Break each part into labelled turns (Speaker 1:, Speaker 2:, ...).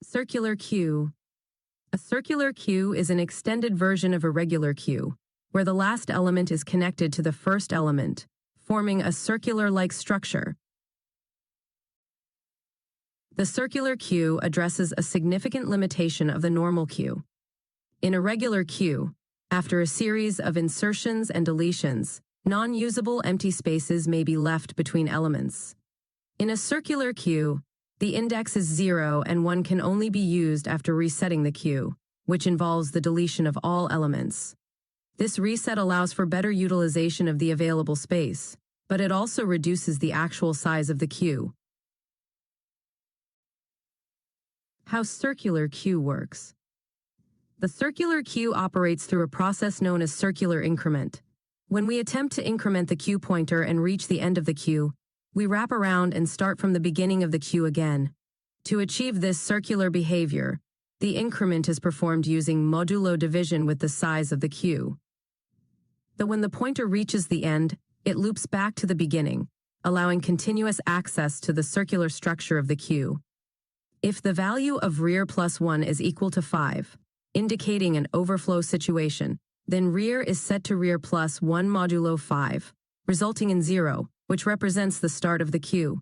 Speaker 1: Circular queue. A circular queue is an extended version of a regular queue, where the last element is connected to the first element, forming a circular-like structure. The circular queue addresses a significant limitation of the normal queue. In a regular queue, after a series of insertions and deletions, non-usable empty spaces may be left between elements. In a circular queue, the index is 0 and 1 can only be used after resetting the queue, which involves the deletion of all elements. This reset allows for better utilization of the available space, but it also reduces the actual size of the queue. How circular queue works. The circular queue operates through a process known as circular increment. When we attempt to increment the queue pointer and reach the end of the queue, we wrap around and start from the beginning of the queue again. To achieve this circular behavior, the increment is performed using modulo division with the size of the queue. But when the pointer reaches the end, it loops back to the beginning, allowing continuous access to the circular structure of the queue. If the value of rear plus 1 is equal to 5, indicating an overflow situation, then rear is set to rear plus 1 modulo 5, resulting in 0, which represents the start of the queue.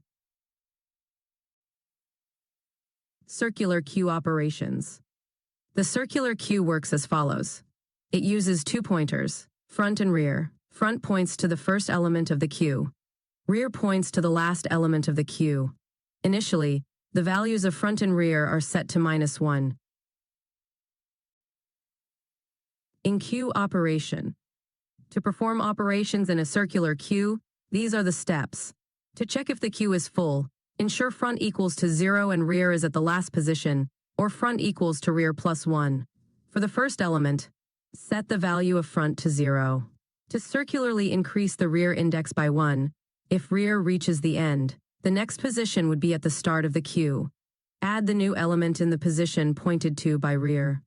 Speaker 1: Circular queue operations. The circular queue works as follows. It uses two pointers, front and rear. Front points to the first element of the queue. Rear points to the last element of the queue. Initially, the values of front and rear are set to -1. In queue operation. To perform operations in a circular queue, these are the steps. To check if the queue is full, ensure front equals to 0 and rear is at the last position, or front equals to rear plus 1. For the first element, set the value of front to 0. To circularly increase the rear index by 1, if rear reaches the end, the next position would be at the start of the queue. Add the new element in the position pointed to by rear.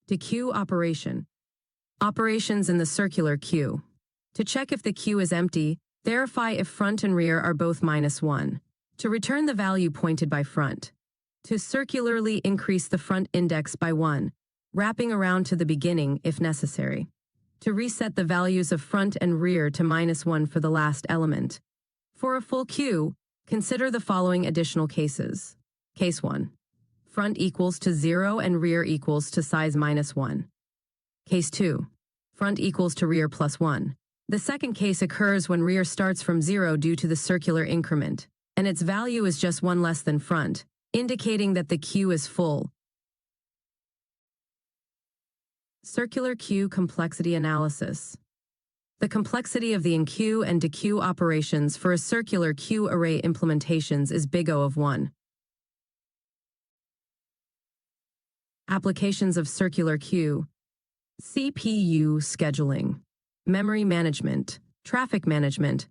Speaker 1: To queue operation. Operations in the circular queue. To check if the queue is empty, verify if front and rear are both -1. To return the value pointed by front. To circularly increase the front index by 1, wrapping around to the beginning if necessary. To reset the values of front and rear to -1 for the last element. For a full queue, consider the following additional cases. Case 1. Front equals to 0 and rear equals to size -1. Case 2. Front equals to rear plus 1. The second case occurs when rear starts from 0 due to the circular increment, and its value is just 1 less than front, indicating that the queue is full. Circular queue complexity analysis. The complexity of the in-queue and dequeue operations for a circular queue array implementations is big O of 1. Applications of circular queue. CPU scheduling, memory management, traffic management,